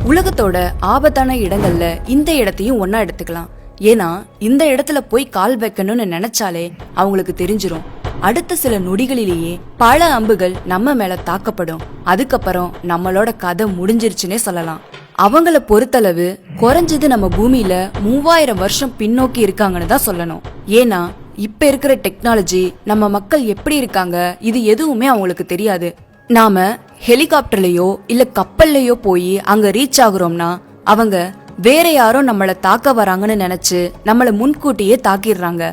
உலகத்தோட ஆபத்தான இடங்கள்ல இந்த இடத்தையும் ஒன்னா எடுத்துக்கலாம். ஏன்னா இந்த இடத்துல போய் கால் வைக்கணும்னு நினைச்சாலே அவங்களுக்கு தெரிஞ்சிரும். அடுத்த சில நொடிகளிலேயே பல அம்புகள் நம்ம மேல தாக்கப்படும். அதுக்கப்புறம் நம்மளோட கதை முடிஞ்சிருச்சுன்னே சொல்லலாம். அவங்கள பொறுத்தளவு குறைஞ்சது நம்ம பூமியில 3000 வருஷம் பின்னோக்கி இருக்காங்கன்னு தான் சொல்லணும். ஏன்னா இப்ப இருக்கிற டெக்னாலஜி, நம்ம மக்கள் எப்படி இருக்காங்க, இது எதுவுமே அவங்களுக்கு தெரியாது. நாம ஹெலிகாப்டர்லயோ இல்ல கப்பல்லையோ போய் அங்க ரீச் ஆகுறோம்னா அவங்க வேற யாரோ நம்மள தாக்க வராங்கன்னு நினைச்சு நம்மள முன்கூட்டியே தாக்கிடுறாங்க.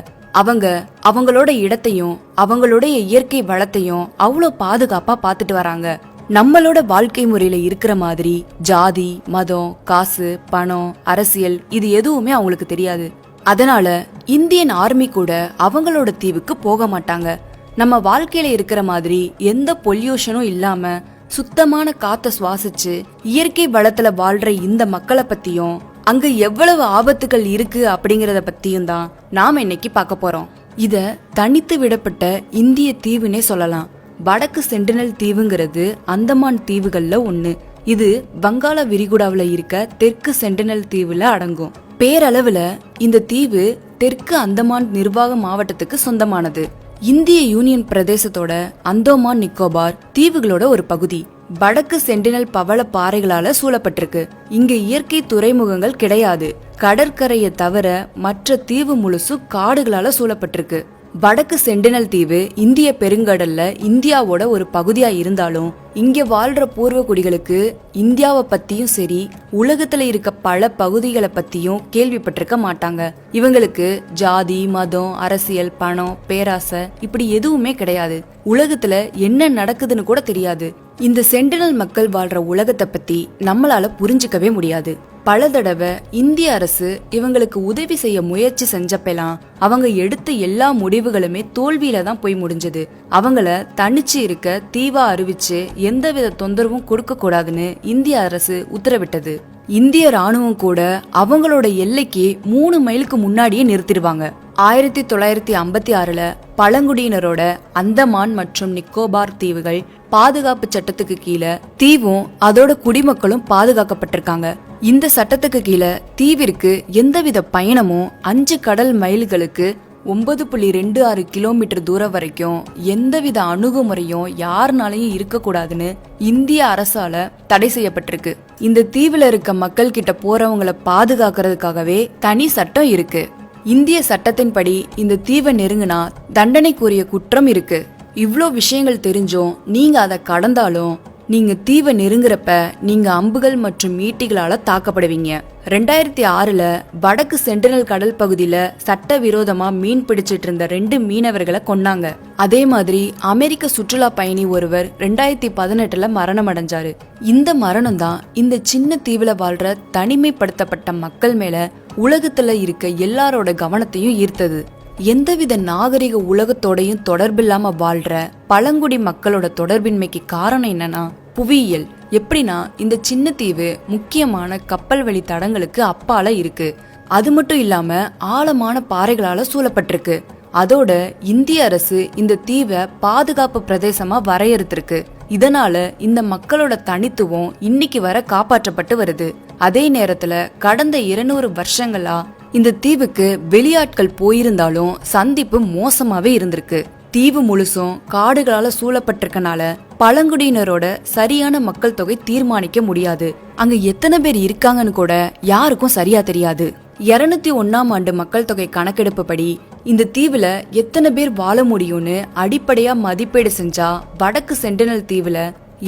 அவங்களோட இடத்தையும் அவங்களுடைய இயற்கை வளத்தையும் அவ்வளோ பாதுகாப்பா பாத்துட்டு வராங்க. நம்மளோட வாழ்க்கை முறையில இருக்கிற மாதிரி ஜாதி, மதம், காசு, பணம், அரசியல் இது எதுவுமே அவங்களுக்கு தெரியாது. அதனால இந்தியன் ஆர்மி கூட அவங்களோட தீவுக்கு போக மாட்டாங்க. நம்ம வாழ்க்கையில இருக்கிற மாதிரி எந்த பொல்யூஷனும் இல்லாம சுத்தமான காத்த சுவாசிச்சு இயற்கை வளத்துல வாழ்ற இந்த மக்களை பத்தியும் அங்க எவ்வளவு ஆபத்துகள் இருக்கு அப்படிங்கறத பத்தியும் தான் நாம இன்னைக்கு பார்க்க போறோம். இத தனித்து விடப்பட்ட இந்திய தீவுனே சொல்லலாம். வடக்கு சென்டினல் தீவுங்கிறது அந்தமான் தீவுகள்ல ஒண்ணு. இது வங்காள விரிகுடாவுல இருக்க தெற்கு சென்டினல் தீவுல அடங்கும். பேரளவுல இந்த தீவு தெற்கு அந்தமான் நிர்வாக மாவட்டத்துக்கு சொந்தமானது. இந்திய யூனியன் பிரதேசத்தோட அந்தமான் நிக்கோபார் தீவுகளோட ஒரு பகுதி. வடக்கு சென்டினல் பவள பாறைகளால சூழப்பட்டிருக்கு. இங்க இயற்கை துறைமுகங்கள் கிடையாது. கடற்கரையை தவிர மற்ற தீவு முழுசு காடுகளால சூழப்பட்டிருக்கு. வடக்கு சென்டினல் தீவு இந்திய பெருங்கடல்ல இந்தியாவோட ஒரு பகுதியா இருந்தாலும் இங்க வாழ்ற பூர்வ குடிகளுக்கு இந்தியாவை பத்தியும் சரி, உலகத்துல இருக்க பல பகுதிகளை பத்தியும் கேள்விப்பட்டிருக்க மாட்டாங்க. இவங்களுக்கு ஜாதி, மதம், அரசியல், பணம், பேராசை இப்படி எதுவுமே கிடையாது. உலகத்துல என்ன நடக்குதுன்னு கூட தெரியாது. இந்த சென்டினல் மக்கள் வாழ்ற உலகத்தை பத்தி நம்மளால புரிஞ்சுக்கவே முடியாது. பல தடவை இந்திய அரசு இவங்களுக்கு உதவி செய்ய முயற்சி செஞ்சப்பெல்லாம் அவங்க எடுத்த எல்லா முடிவுகளுமே தோல்வியில தான் போய் முடிஞ்சது. அவங்கள தனிச்சு இருக்க தீவா அறிவிச்சு எந்தவித தொந்தரவும் கொடுக்க கூடாதுன்னு இந்திய அரசு உத்தரவிட்டது. இந்திய ராணுவம் கூட அவங்களோட எல்லைக்கு 3 மைலுக்கு முன்னாடியே நிறுத்திடுவாங்க. 1956ல பழங்குடியினரோட அந்தமான் மற்றும் நிக்கோபார் தீவுகள் பாதுகாப்பு சட்டத்துக்கு கீழே தீவும் அதோட குடிமக்களும் பாதுகாக்கப்பட்டிருக்காங்க. இந்த சட்டத்துக்கு கீழே தீவிற்கு எந்தவித பயணமும் 5 கடல் மைல்களுக்கு 9.26 கிலோமீட்டர் தூரம் வரைக்கும் எந்தவித அணுகுமுறையும் யாருனாலையும் இருக்கக்கூடாதுன்னு இந்திய அரசால தடை செய்யப்பட்டிருக்கு. இந்த தீவுல இருக்க மக்கள் கிட்ட போறவங்களை பாதுகாக்கிறதுக்காகவே தனி சட்டம் இருக்கு. இந்திய சட்டத்தின்படி இந்த தீவை நெருங்கினா தண்டனைக்குரிய குற்றம் இருக்கு. இவ்ளோ விஷயங்கள் தெரிஞ்சும் நீங்க அதை கடந்தாலும் நீங்க தீவை நெருங்குறப்ப நீங்க அம்புகள் மற்றும் ஈட்டிகளால தாக்கப்படுவீங்க. 2006ல வடக்கு சென்டினல் கடல் பகுதியில சட்ட விரோதமா மீன் பிடிச்சிட்டு இருந்த 2 மீனவர்களை கொன்னாங்க. அதே மாதிரி அமெரிக்க சுற்றுலா பயணி ஒருவர் 2018ல மரணம் அடைஞ்சாரு. இந்த மரணம் தான் இந்த சின்ன தீவுல வாழ்ற தனிமைப்படுத்தப்பட்ட மக்கள் மேல உலகத்துல இருக்க எல்லாரோட கவனத்தையும் ஈர்த்தது. எந்தவித நாகரிக உலகத்தோடையும் தொடர்பில்லாம வாழ்ற பழங்குடி மக்களோட தொடர்பின்மைக்கு காரணம் என்னன்னா புவியியல். எப்படின்னா இந்த சின்ன தீவு முக்கியமான கப்பல் வழி தடங்களுக்கு அப்பால இருக்கு. அது மட்டும் இல்லாம ஆழமான பாறைகளால சூழப்பட்டிருக்கு. அதோட இந்திய அரசு இந்த தீவை பாதுகாப்பு பிரதேசமா வரையறுத்திருக்கு. இதனால இந்த மக்களோட தனித்துவம் இன்னைக்கு வர காப்பாற்றப்பட்டு வருது. அதே நேரத்துல கடந்த 200 வருஷங்களா இந்த தீவுக்கு வெளியாட்கள் போயிருந்தாலும் சந்திப்பு மோசமாவே இருந்திருக்கு. தீவு முழுசும் காடுகளால சூழப்பட்டிருக்கனால பழங்குடியினரோட சரியான மக்கள் தொகை தீர்மானிக்க முடியாது. அங்க எத்தனை பேர் இருக்காங்கன்னு கூட யாருக்கும் சரியா தெரியாது. 201ஆம் ஆண்டு மக்கள் தொகை கணக்கெடுப்பு படி இந்த தீவுல எத்தனை பேர் வாழ முடியும்னு அடிப்படையா மதிப்பீடு செஞ்சா வடக்கு சென்டினல் தீவுல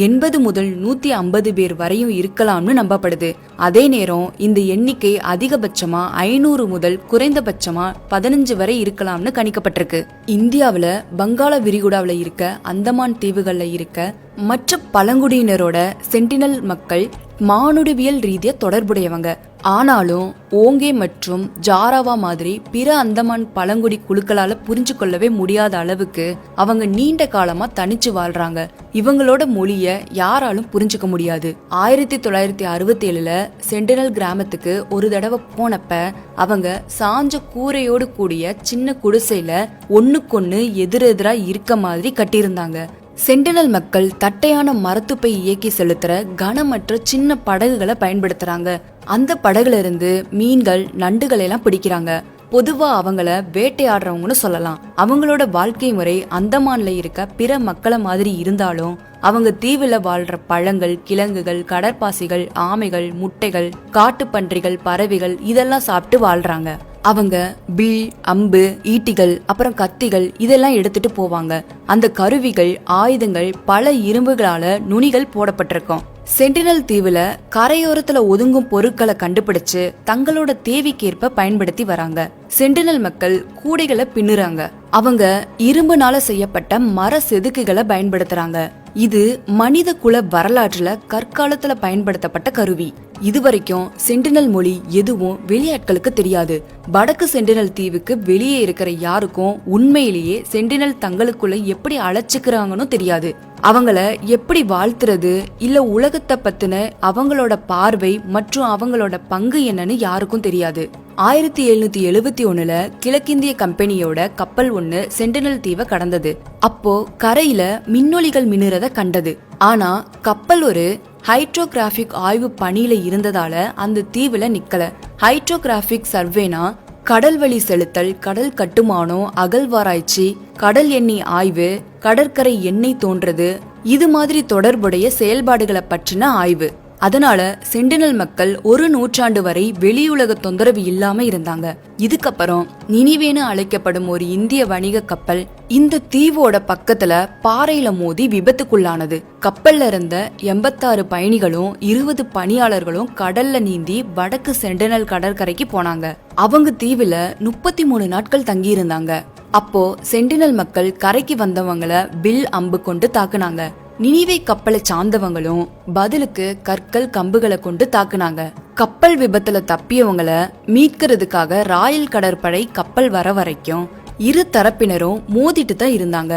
80 முதல் 150 பேர் வரையும் இருக்கலாம்னு நம்பப்படுது. அதே நேரம் இந்த எண்ணிக்கை அதிகபட்சமா 500 முதல் குறைந்தபட்சமா 15 வரை இருக்கலாம்னு கணிக்கப்பட்டிருக்கு. இந்தியாவில வங்காள விரிகுடாவில இருக்க அந்தமான் தீவுகள்ல இருக்க மற்ற பழங்குடியினரோட சென்டினல் மக்கள் மானுடவியல் ரீதியா தொடர்புடையவங்க. ஆனாலும் ஓங்கே மற்றும் ஜாராவா மாதிரி பிற அந்தமான் பழங்குடி குழுக்களால புரிஞ்சு கொள்ளவே முடியாத அளவுக்கு அவங்க நீண்ட காலமா தனிச்சு வாழ்றாங்க. இவங்களோட மொழிய யாராலும் புரிஞ்சுக்க முடியாது. 1967ல சென்டினல் கிராமத்துக்கு ஒரு தடவை போனப்ப அவங்க சாஞ்ச கூரையோடு கூடிய சின்ன குடிசையில ஒண்ணுக்கொன்னு எதிரெதிரா இருக்க மாதிரி கட்டியிருந்தாங்க. சென்டினல் மக்கள் தட்டையான மரத்துப்பை இயக்கி செலுத்துற கனமற்ற சின்ன படகுகளை பயன்படுத்துறாங்க. அந்த படகுல இருந்து மீன்கள், நண்டுகளை எல்லாம் பிடிக்கிறாங்க. பொதுவா அவங்கள வேட்டையாடுறவங்கன்னு சொல்லலாம். அவங்களோட வாழ்க்கை முறை அந்தமான்ல இருக்க பிற மக்களை மாதிரி இருந்தாலும் அவங்க தீவுல வாழ்ற பழங்கள், கிழங்குகள், கடற்பாசிகள், ஆமைகள், முட்டைகள், காட்டுப்பன்றிகள், பறவைகள் இதெல்லாம் சாப்பிட்டு வாழ்றாங்க. அவங்க வில், அம்பு, ஈட்டிகள், அப்புறம் கத்திகள் இதெல்லாம் எடுத்துட்டு போவாங்க. அந்த கருவிகள், ஆயுதங்கள் பல இரும்புகளால நுனிகள் போடப்பட்டிருக்கும். சென்டினல் தீவுல கரையோரத்துல ஒதுங்கும் பொருட்களை கண்டுபிடிச்சு தங்களோட தேவைக்கேற்ப பயன்படுத்தி வராங்க. சென்டினல் மக்கள் கூடைகளை பின்னுறாங்க. அவங்க இரும்புனால செய்யப்பட்ட மர செதுக்குகளை பயன்படுத்துறாங்க. இது மனித குல வரலாற்றுல கற்காலத்துல பயன்படுத்தப்பட்ட கருவி. இதுவரைக்கும் சென்டினல் மொழி எதுவும் வெளியாட்களுக்கு தெரியாது. வடக்கு சென்டினல் தீவுக்கு வெளியே இருக்கிற யாருக்கும் உண்மையிலேயே சென்டினல் தங்களுக்குள்ள எப்படி அழைச்சுக்கிறாங்கன்னு தெரியாது. அவங்கள எப்படி வாழ்த்துறது, இல்ல உலகத்தை பத்தின அவங்களோட பார்வை மற்றும் அவங்களோட பங்கு என்னன்னு யாருக்கும் தெரியாது. 1771 கிழக்கிந்திய கம்பெனியோட கப்பல் ஒண்ணு சென்டினல் தீவை கடந்தது. அப்போ கரையில மின்னொலிகள் மின்னுறத கண்டது. ஆனா கப்பல் ஒரு ஹைட்ரோகிராபிக் ஆய்வு பணியில இருந்ததால அந்த தீவுல நிக்கல. ஹைட்ரோகிராபிக் சர்வேனா கடல் வழி செலுத்தல், கடல் கட்டுமானம், அகழ்வாராய்ச்சி, கடல் எண்ணெய் ஆய்வு, கடற்கரை எண்ணெய் தோன்றது, இது மாதிரி தொடர்புடைய செயல்பாடுகளை பற்றின ஆய்வு. அதனால சென்டினல் மக்கள் ஒரு நூற்றாண்டு வரை வெளியுலக தொந்தரவு இல்லாம இருந்தாங்க. இதுக்கப்புறம் நினிவேன்னு அழைக்கப்படும் ஒரு இந்திய வணிக கப்பல் இந்த தீவோட பக்கத்துல பாறையில மோதி விபத்துக்குள்ளானது. கப்பல்ல இருந்த 86 பயணிகளும் 20 பணியாளர்களும் கடல்ல நீந்தி வடக்கு சென்டினல் கடற்கரைக்கு போனாங்க. அவங்க தீவுல 33 நாட்கள் தங்கி இருந்தாங்க. அப்போ சென்டினல் மக்கள் கரைக்கு வந்தவங்கள வில், அம்பு கொண்டு தாக்குனாங்க. நினிவே கப்பலை சார்ந்தவங்களும் பதிலுக்கு கற்கள், கம்புகளை கொண்டு தாக்குனாங்க. கப்பல் விபத்துல தப்பியவங்கள மீட்கிறதுக்காக ராயல் கடற்படை கப்பல் வர வரைக்கும் இரு தரப்பினரும் மோதிட்டு தான் இருந்தாங்க.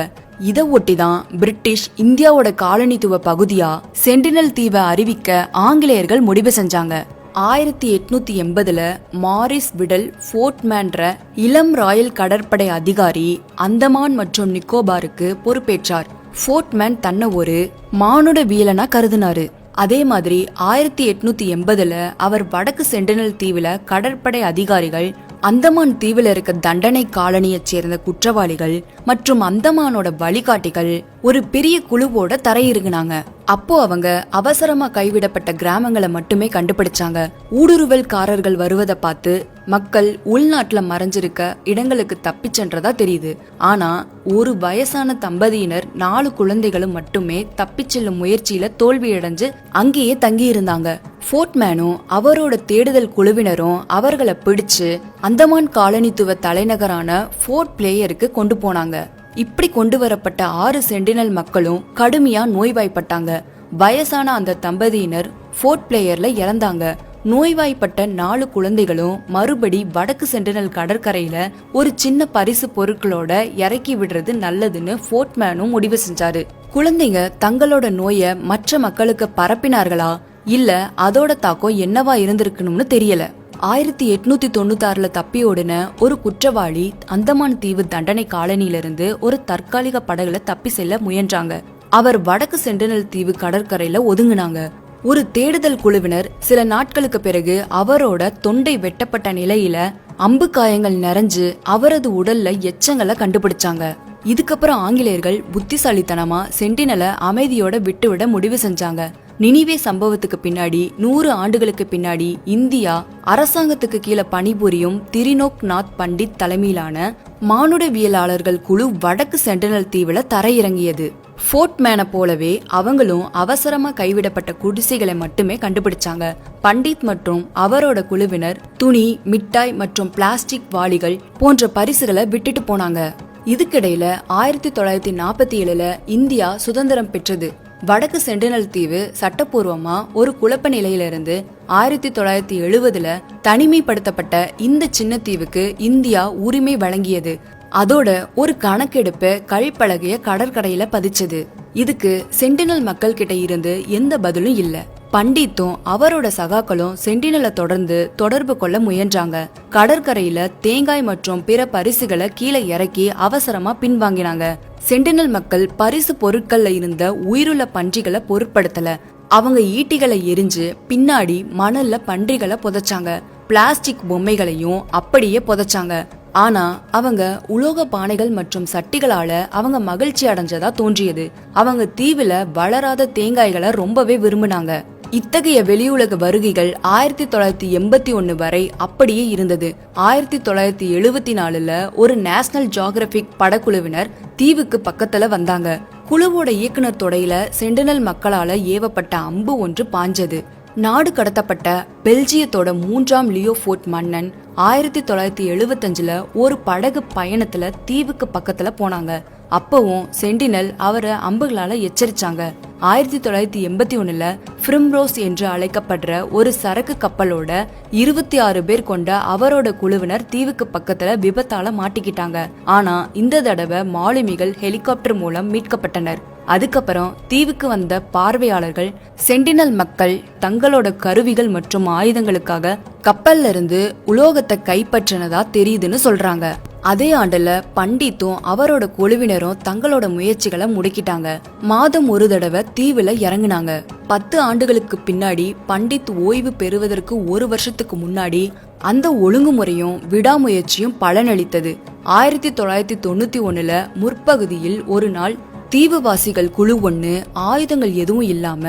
இதை ஒட்டிதான் பிரிட்டிஷ் இந்தியாவோட காலனித்துவ பகுதியா சென்டினல் தீவை அறிவிக்க ஆங்கிலேயர்கள் முடிவு செஞ்சாங்க. 1880 மாரிஸ் விடல் ஃபோர்ட்மேன்ற இளம் ராயல் கடற்படை அதிகாரி அந்தமான் மற்றும் நிக்கோபாருக்கு பொறுப்பேற்றார். ஃபோர்ட்மேன் தன்னை ஒரு மானுடவியலனா கருதினாரு. அதே மாதிரி 1880 அவர் வடக்கு சென்டினல் தீவுல கடற்படை அதிகாரிகள், அந்தமான் தீவுல இருக்க தண்டனை காலனியை சேர்ந்த குற்றவாளிகள் மற்றும் அந்தமானோட வழிகாட்டிகள் ஒரு பெரிய குழுவோட தரையிறங்கினாங்க. அப்போ அவங்க அவசரமா கைவிடப்பட்ட கிராமங்களை மட்டுமே கண்டுபிடிச்சாங்க. ஊடுருவல்காரர்கள் வருவதை பார்த்து மக்கள் உள்நாட்டுல மறைஞ்சிருக்க இடங்களுக்கு தப்பி சென்றதா தெரியுது. ஆனா ஒரு வயசான தம்பதியினர் 4 குழந்தைகளும் மட்டுமே தப்பி செல்லும் முயற்சியில தோல்வியடைஞ்சு அங்கேயே தங்கி இருந்தாங்க. ஃபோர்ட்மேனும் அவரோட தேடுதல் குழுவினரும் அவர்களை பிடிச்சு அந்தமான் காலனித்துவ தலைநகரான ஃபோர்ட் பிளேயருக்கு கொண்டு போனாங்க. இப்படி கொண்டு வரப்பட்ட 6 சென்டினல் மக்களும் கடுமையா நோய்வாய்ப்பட்டாங்க. வயசான அந்த தம்பதியினர் ஃபோர்ட் பிளேயர்ல இறந்தாங்க. நோய்வாய்ப்பட்ட 4 குழந்தைகளும் மறுபடி வடக்கு சென்டினல் கடற்கரையில ஒரு சின்ன பரிசு பொருட்களோட இறக்கி விடுறது நல்லதுன்னு ஃபோர்ட்மேனும் முடிவு செஞ்சாரு. குழந்தைங்க தங்களோட நோயை மற்ற மக்களுக்கு பரப்பினார்களா, இல்ல அதோட தாக்கம் என்னவா இருந்திருக்கணும்னு தெரியல. 1896 தப்பி ஓடின ஒரு குற்றவாளி அந்தமான் தீவு தண்டனை காலனியிலிருந்து ஒரு தற்காலிக படகுல தப்பி செல்ல முயன்றாங்க. அவர் வடக்கு சென்டினல் தீவு கடற்கரையில ஒதுங்கினாங்க. ஒரு தேடுதல் குழுவினர் சில நாட்களுக்கு பிறகு அவரோட தொண்டை வெட்டப்பட்ட நிலையில அம்பு காயங்கள் நிறைஞ்சு அவரது உடல்ல எச்சங்களை கண்டுபிடிச்சாங்க. இதுக்கப்புறம் ஆங்கிலேயர்கள் புத்திசாலித்தனமா சென்டினலை அமைதியோட விட்டுவிட முடிவு செஞ்சாங்க. நினிவே சம்பவத்துக்கு பின்னாடி 100 ஆண்டுகளுக்கு பின்னாடி இந்தியா அரசாங்கத்துக்கு கீழே பணிபுரியும் திரினோக் நாத் பண்டித் தலைமையிலான மானுடவியலாளர்கள் குழு வடக்கு சென்டினல் தீவுல தரையிறங்கியது. ஃபோர்ட்மேனை போலவே அவங்களும் அவசரமா கைவிடப்பட்ட குடிசைகளை மட்டுமே கண்டுபிடிச்சாங்க. பண்டித் மற்றும் அவரோட குழுவினர் துணி, மிட்டாய் மற்றும் பிளாஸ்டிக் வாளிகள் போன்ற பரிசுகளை விட்டுட்டு போனாங்க. இதுக்கிடையில 1947 இந்தியா சுதந்திரம் பெற்றது. வடக்கு சென்டினல் தீவு சட்டப்பூர்வமா ஒரு குழப்ப நிலையிலிருந்து 1970 தனிமைப்படுத்தப்பட்ட இந்த சின்ன தீவுக்கு இந்தியா உரிமை வழங்கியது. அதோட ஒரு கணக்கெடுப்பு கழிப்பழகிய கடற்கரையில பதிச்சது. இதுக்கு சென்டினல் மக்கள் கிட்ட இருந்து எந்த பதிலும் இல்ல. பண்டித்தும் அவரோட சகாக்களும் சென்டினலை தொடர்பு கொள்ள முயன்றாங்க. கடற்கரையில தேங்காய் மற்றும் பிற பரிசுகளை கீழே இறக்கி அவசரமா பின்வாங்கினாங்க. சென்டினல் மக்கள் பரிசு பொருட்கள்ல இருந்த உயிருள்ள பன்றிகளை பொருட்படுத்தல. அவங்க ஈட்டிகளை எரிஞ்சு பின்னாடி மணல்ல பன்றிகளை புதைச்சாங்க. பிளாஸ்டிக் பொம்மைகளையும் அப்படியே புதைச்சாங்க. ஆனா அவங்க உலோக பானைகள் மற்றும் சட்டிகளால அவங்க மகிழ்ச்சி அடைஞ்சதா தோன்றியது. அவங்க தீவுல வளராத தேங்காய்களை ரொம்பவே விரும்பினாங்க. இத்தகைய வெளியுலக வருகைகள் 1981 வரை அப்படியே இருந்தது. 1974 ஒரு நேஷனல் ஜியோகிராபிக் படக்குழுவினர் தீவுக்கு பக்கத்துல வந்தாங்க. குழுவோட இயக்குனர் தொடையில சென்டினல் மக்களால ஏவப்பட்ட அம்பு ஒன்று பாஞ்சது. நாடு கடத்தப்பட்ட பெல்ஜியத்தோட 3ஆம் லியோபோர்ட் மன்னன் 1975 ஒரு படகு பயணத்துல தீவுக்கு பக்கத்துல போனாங்க. அப்பவும் சென்டினல் அவரை அம்புகளால எச்சரிச்சாங்க. 1981 பிரிம்ரோஸ் என்று அழைக்கப்படுற ஒரு சரக்கு கப்பலோட 26 பேர் கொண்ட அவரோட குழுவினர் தீவுக்கு பக்கத்துல விபத்தால மாட்டிக்கிட்டாங்க. ஆனா இந்த தடவை மாலுமிகள் ஹெலிகாப்டர் மூலம் மீட்கப்பட்டனர். அதுக்கப்புறம் தீவுக்கு வந்த பார்வையாளர்கள் சென்டினல் மக்கள் தங்களோட கருவிகள் மற்றும் ஆயுதங்களுக்காக கப்பல்ல இருந்து உலோகத்தை கைப்பற்றினதா தெரியுதுன்னு சொல்றாங்க. அதே ஆண்டுல பண்டித்தும் அவரோட குழுவினரும் தங்களோட முயற்சிகளை முடக்கிட்டாங்க. மாதம் ஒரு தடவை தீவுல இறங்குனாங்க. 10 ஆண்டுகளுக்கு பின்னாடி பண்டித் ஓய்வு பெறுவதற்கு 1 வருஷத்துக்கு முன்னாடி அந்த ஒழுங்குமுறையும் விடாமுயற்சியும் பலனளித்தது. 1991 முற்பகுதியில் ஒரு நாள் தீவுவாசிகள் குழு ஒண்ணு ஆயுதங்கள் எதுவும் இல்லாம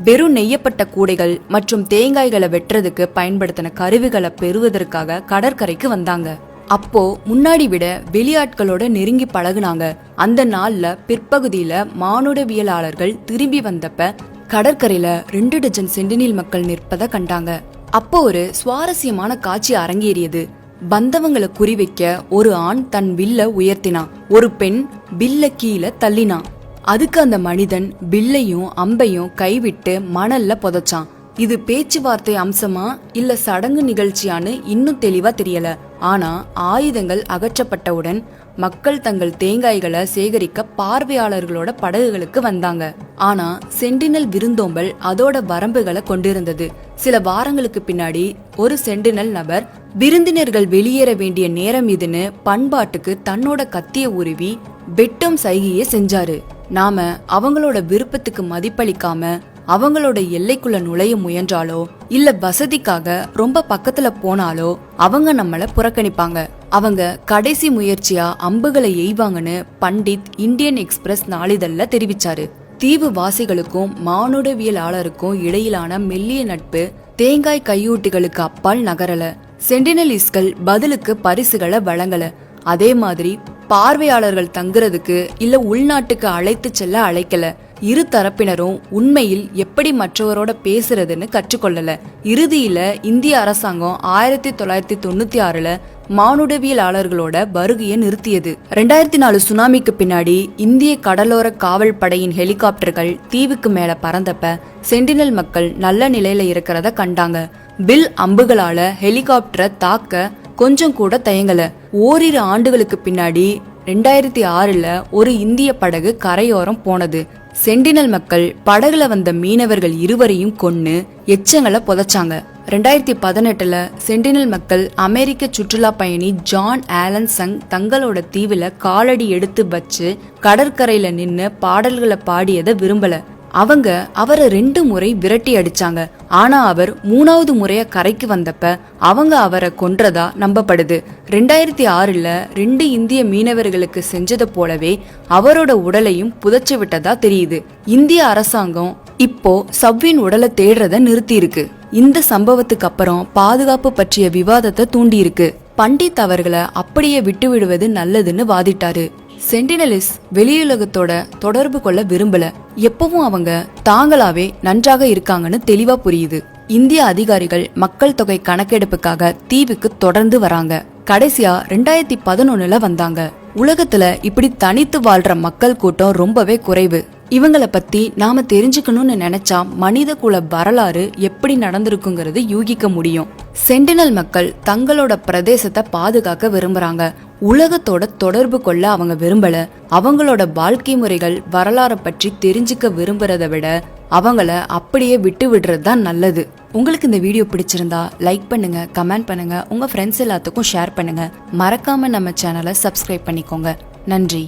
வெறும் நெய்யப்பட்ட கூடைகள் மற்றும் தேங்காய்களை வெட்டுறதுக்கு பயன்படுத்தின கருவிகளை பெறுவதற்காக கடற்கரைக்கு வந்தாங்க. அப்போ முன்னாடி விட வெளியாட்களோட நெருங்கி பழகுனாங்க. அந்த நாள்ல பிற்பகுதியில மானுடவியலாளர்கள் திரும்பி வந்தப்ப கடற்கரையில 2 டஜன் சென்டினல் மக்கள் நிற்பதை கண்டாங்க. அப்போ ஒரு சுவாரஸ்யமான காட்சி அரங்கேறியது. வந்தவங்களை குறிவைக்க ஒரு ஆண் தன் வில்ல உயர்த்தினான். ஒரு பெண் பில்ல கீழே தள்ளினான். அதுக்கு அந்த மனிதன் பில்லையும் அம்பையும் கைவிட்டு மணல்ல புதைச்சான். இது பேச்சுவார்த்தை அம்சமா இல்ல சடங்கு நிகழ்ச்சியான்னு இன்னும் தெளிவா தெரியல. ஆனா ஆயுதங்கள் அகற்றப்பட்டவுடன் மக்கள் தங்கள் தேங்காய்களை சேகரிக்க பார்வையாளர்களோட படகுகளுக்கு வந்தாங்க. ஆனா சென்டினல் விருந்தோம்பல் அதோட வரம்புகளை கொண்டிருந்தது. சில வாரங்களுக்கு பின்னாடி ஒரு சென்டினல் நபர் விருந்தினர்கள் வெளியேற வேண்டிய நேரம் இதுன்னு பண்பாட்டுக்கு தன்னோட கத்திய உருவி வெட்டும் சைகையே செஞ்சாரு. நாம அவங்களோட விருப்பத்துக்கு மதிப்பளிக்காம அவங்களோட எல்லைக்குள்ள நுழைய முயன்றாலோ இல்ல வசதிக்காக ரொம்ப பக்கத்துல போனாலோ அவங்க நம்மள புறக்கணிப்பாங்க. அவங்க கடைசி முயற்சியா அம்புகளை எய்வாங்கன்னு பண்டித் இந்தியன் எக்ஸ்பிரஸ் நாளிதழ்ல தெரிவிச்சாரு. தீவு வாசிகளுக்கும் மானுடவியலாளருக்கும் இடையிலான மெல்லிய நட்பு தேங்காய் கையூட்டுகளுக்கு அப்பால் நகரல. சென்டினலிஸ்ட்கள் பதிலுக்கு பரிசுகளை வழங்கல. அதே மாதிரி பார்வையாளர்கள் தங்குறதுக்கு இல்ல உள்நாட்டுக்கு அழைத்து செல்ல அழைக்கல. இரு தரப்பினரும் உண்மையில் எப்படி மற்றவரோட பேசுறதுன்னு கற்றுக்கொள்ளல. இறுதியில இந்திய அரசாங்கம் 1996 மானுடவியலாளர்களோட வருகையை நிறுத்தியது. 2004 சுனாமிக்கு பின்னாடி இந்திய கடலோர காவல் படையின் ஹெலிகாப்டர்கள் தீவுக்கு மேல பறந்தப்ப சென்டினல் மக்கள் நல்ல நிலையில இருக்கிறத கண்டாங்க. பில் அம்புகளால ஹெலிகாப்டரை தாக்க கொஞ்சம் கூட தயங்கல. ஓரிரு ஆண்டுகளுக்கு பின்னாடி 2006 ஒரு இந்திய படகு கரையோரம் போனது. சென்டினல் மக்கள் படகுல வந்த மீனவர்கள் இருவரையும் கொன்னு எச்சங்களை புதைச்சாங்க. 2018 சென்டினல் மக்கள் அமெரிக்க சுற்றுலா பயணி ஜான் ஆலன் சங் தங்களோட தீவுல காலடி எடுத்து வச்சு கடற்கரையில நின்னு பாடல்களை பாடியதை விரும்பல. அவங்க அவரை 2 முறை விரட்டி அடிச்சாங்க. ஆனா அவர் 3வது முறைய கரைக்கு வந்தப்ப அவங்க அவரை கொன்றதா நம்பப்படுது. 2006 2 இந்திய மீனவர்களுக்கு செஞ்சது போலவே அவரோட உடலையும் புதைச்சு விட்டதா தெரியுது. இந்திய அரசாங்கம் இப்போ சவ்வின் உடலை தேடுறத நிறுத்தி இருக்கு. இந்த சம்பவத்துக்கு அப்புறம் பாதுகாப்பு பற்றிய விவாதத்தை தூண்டி இருக்கு. பண்டித் அவர்களை அப்படியே விட்டு விடுவது நல்லதுன்னு வாதிட்டாரு. சென்டினலிஸ்ட் வெளியுலகத்தோட தொடர்பு கொள்ள விரும்பல. எப்பவும் அவங்க தாங்களாவே நன்றாக இருக்காங்கன்னு தெளிவா புரியுது. இந்திய அதிகாரிகள் மக்கள் தொகை கணக்கெடுப்புக்காக தீவுக்கு தொடர்ந்து வராங்க. கடைசியா 2011 வந்தாங்க. உலகத்துல இப்படி தனித்து வாழ்ற மக்கள் கூட்டம் ரொம்பவே குறைவு. இவங்கள பத்தி நாம தெரிஞ்சுக்கணும்னு நினைச்சா மனித குல வரலாறு எப்படி நடந்திருக்குங்கிறது யூகிக்க முடியும். சென்டினல் மக்கள் தங்களோட பிரதேசத்தை பாதுகாக்க விரும்புறாங்க. உலகத்தோட தொடர்பு கொள்ள அவங்க விரும்பல. அவங்களோட வாழ்க்கை முறைகள் வரலாறை பற்றி தெரிஞ்சுக்க விரும்புறத விட அவங்கள அப்படியே விட்டு விடுறது தான் நல்லது. உங்களுக்கு இந்த வீடியோ பிடிச்சிருந்தா லைக் பண்ணுங்க, கமெண்ட் பண்ணுங்க, உங்க ஃப்ரெண்ட்ஸ் எல்லாத்துக்கும் ஷேர் பண்ணுங்க. மறக்காம நம்ம சேனலை சப்ஸ்கிரைப் பண்ணிக்கோங்க. நன்றி.